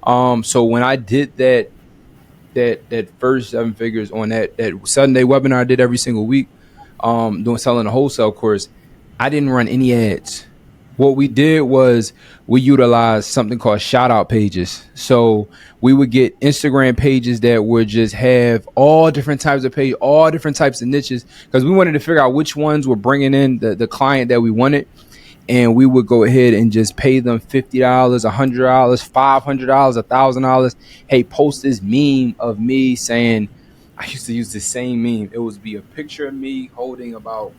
So when I did that first 7 figures on that Sunday webinar I did every single week, doing selling a wholesale course, I didn't run any ads. What we did was we utilized something called Shoutout pages. So we would get Instagram pages that would just have all different types of page, all different types of niches, because we wanted to figure out which ones were bringing in the client that we wanted. And we would go ahead and just pay them $50, $100, $500, $1,000. Hey, post this meme of me saying, I used to use the same meme. It would be a picture of me holding about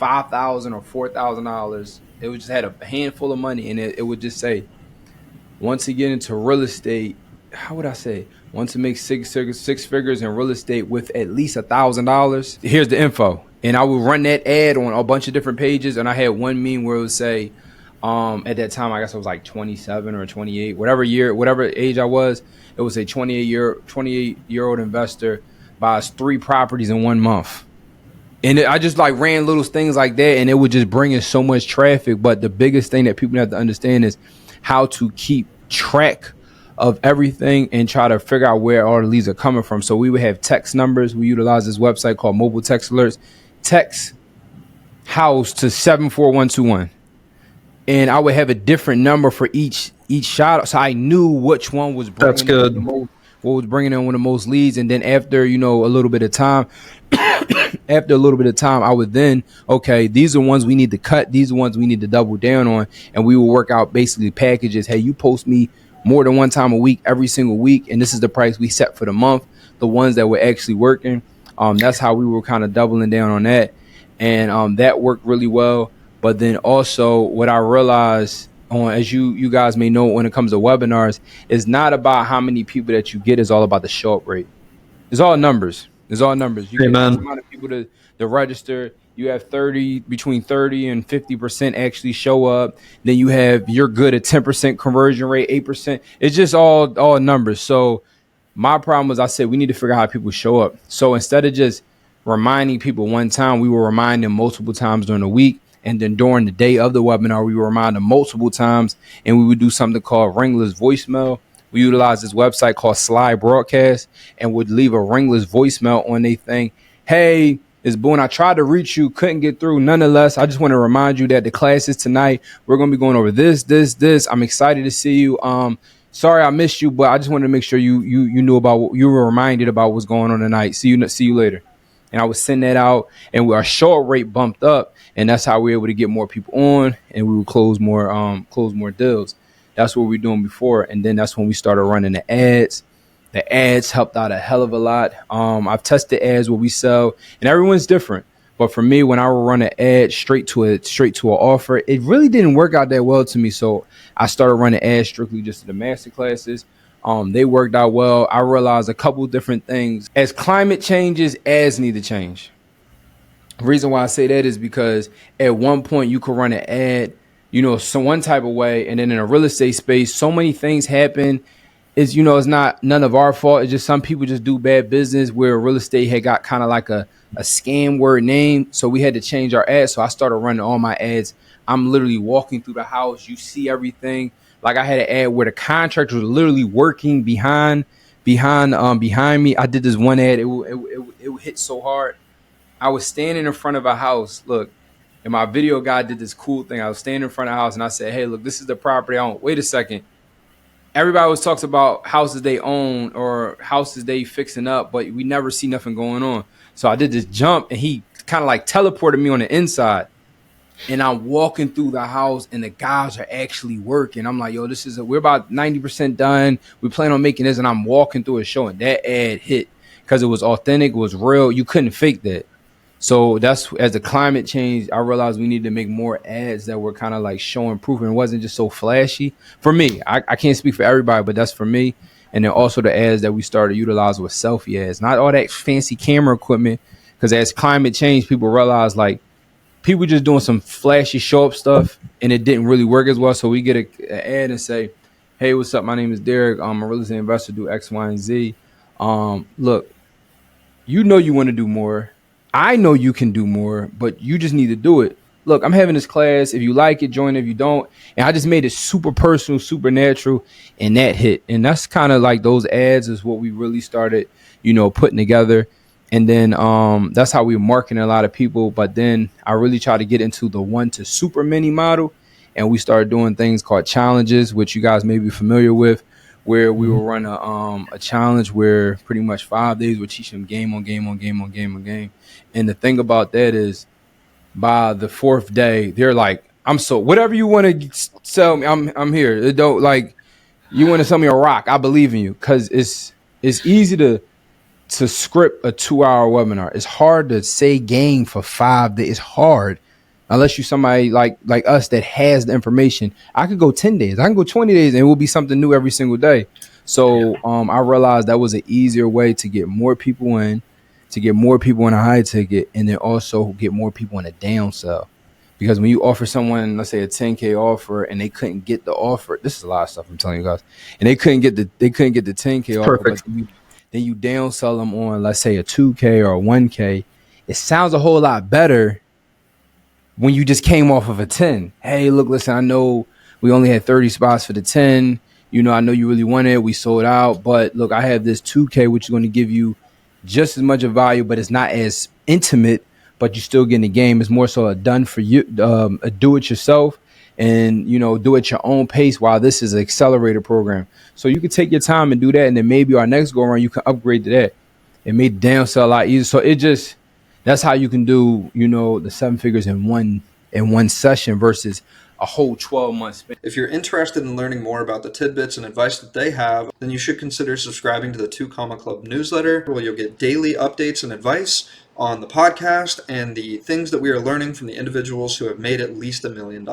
$5,000 or $4,000. It would just had a handful of money, and it would just say, once you get into real estate, how would I say? Once you make six figures in real estate with at least $1,000, here's the info. And I would run that ad on a bunch of different pages. And I had one meme where it would say, at that time, I guess I was like 27 or 28, whatever age I was, it was a 28-year-old investor buys 3 properties in 1 month. And I just like ran little things like that, and it would just bring in so much traffic. But the biggest thing that people have to understand is how to keep track of everything and try to figure out where all the leads are coming from. So we would have text numbers. We utilize this website called Mobile Text Alerts. Text house to 74121. And I would have a different number for each shot. So I knew which one was bringing That's good. what was bringing in one of the most leads. And then after, a little bit of time, I would then, okay, these are ones we need to cut. These are ones we need to double down on. And we will work out basically packages. Hey, you post me more than one time a week, every single week. And this is the price we set for the month. The ones that were actually working. That's how we were kind of doubling down on that. And that worked really well. But then also what I realized, as you guys may know, when it comes to webinars, it's not about how many people that you get. It's all about the show up rate. It's all numbers. You get a amount of people to register. You have between 30 and 50% actually show up. Then you have you're good at 10% conversion rate, 8%. It's just all numbers. So my problem was I said we need to figure out how people show up. So instead of just reminding people one time, we will remind them multiple times during the week. And then during the day of the webinar, we will remind them multiple times. And we would do something called ringless voicemail. We utilize this website called Slide Broadcast and would leave a ringless voicemail on their thing. Hey, it's Boone. I tried to reach you, couldn't get through. Nonetheless, I just want to remind you that the class is tonight. We're going to be going over this. I'm excited to see you. Sorry I missed you, but I just wanted to make sure you knew about you were reminded about what's going on tonight. See you later. And I would send that out, and our show rate bumped up, and that's how we were able to get more people on, and we would close more deals. That's what we were doing before, and then that's when we started running the ads. The ads helped out a hell of a lot. I've tested ads where we sell, and everyone's different. But for me, when I would run an ad straight to an offer, it really didn't work out that well to me. So I started running ads strictly just to the master classes. They worked out well. I realized a couple different things. As climate changes, ads need to change. The reason why I say that is because at one point you could run an ad, some one type of way, and then in a real estate space, so many things happen. It's not none of our fault. It's just some people just do bad business where real estate had got kind of like a scam word name. So we had to change our ads. So I started running all my ads. I'm literally walking through the house. You see everything. Like I had an ad where the contractor was literally working behind me. I did this one ad. It hit so hard. I was standing in front of a house. Look, and my video guy did this cool thing. I was standing in front of a house and I said, hey, look, this is the property I own. Wait a second. Everybody always talks about houses they own or houses they fixing up, but we never see nothing going on. So I did this jump and he kind of like teleported me on the inside. And I'm walking through the house and the guys are actually working. I'm like, yo, we're about 90% done. We plan on making this. And I'm walking through a show and that ad hit because it was authentic. It was real. You couldn't fake that. So that's as the climate changed, I realized we needed to make more ads that were kind of like showing proof and it wasn't just so flashy. For me, I can't speak for everybody, but that's for me. And then also the ads that we started utilizing with selfie ads, not all that fancy camera equipment. Because as climate changed, people realized like people just doing some flashy show up stuff and it didn't really work as well. So we get an ad and say, hey, what's up? My name is Derek. I'm a real estate investor, do X, Y, and Z. Look, you want to do more. I know you can do more, but you just need to do it. look, I'm having this class. If you like it, join. If you don't, and I just made it super personal, super natural, and that hit. And that's kind of like those ads is what we really started, putting together. And then that's how we were marketing a lot of people. But then I really tried to get into the one to super mini model, and we started doing things called challenges, which you guys may be familiar with, where we will run a challenge where pretty much 5 days we're teaching them game on game on game on game on game. And the thing about that is, by the fourth day, they're like, "I'm so whatever you want to sell me, I'm here. It don't like you want to sell me a rock. I believe in you because it's easy to script a 2 hour webinar. It's hard to say game for 5 days. It's hard unless you somebody like us that has the information. I could go 10 days. I can go 20 days and it will be something new every single day. So I realized that was an easier way to get more people in, to get more people in a high ticket, and then also get more people in a down sell. Because when you offer someone, let's say a 10K offer, and they couldn't get the offer, this is a lot of stuff I'm telling you guys, and they couldn't get the 10K it's offer, perfect. but then you down sell them on, let's say, a 2K or a 1K. It sounds a whole lot better when you just came off of a 10. Hey, look, listen, I know we only had 30 spots for the 10. I know you really wanted it. We sold out. But look, I have this 2K, which is going to give you just as much of value, but it's not as intimate, but you still getting the game. It's more so a done for you, a do it yourself, and, do it your own pace, while this is an accelerator program. So you can take your time and do that. And then maybe our next go around, you can upgrade to that. It made down sell a lot easier. So that's how you can do, the 7 figures in one session versus a whole 12 months. If you're interested in learning more about the tidbits and advice that they have, then you should consider subscribing to the 2 Comma Club newsletter, where you'll get daily updates and advice on the podcast and the things that we are learning from the individuals who have made at least $1 million.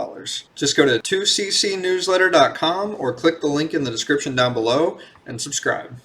Just go to 2ccnewsletter.com or click the link in the description down below and subscribe.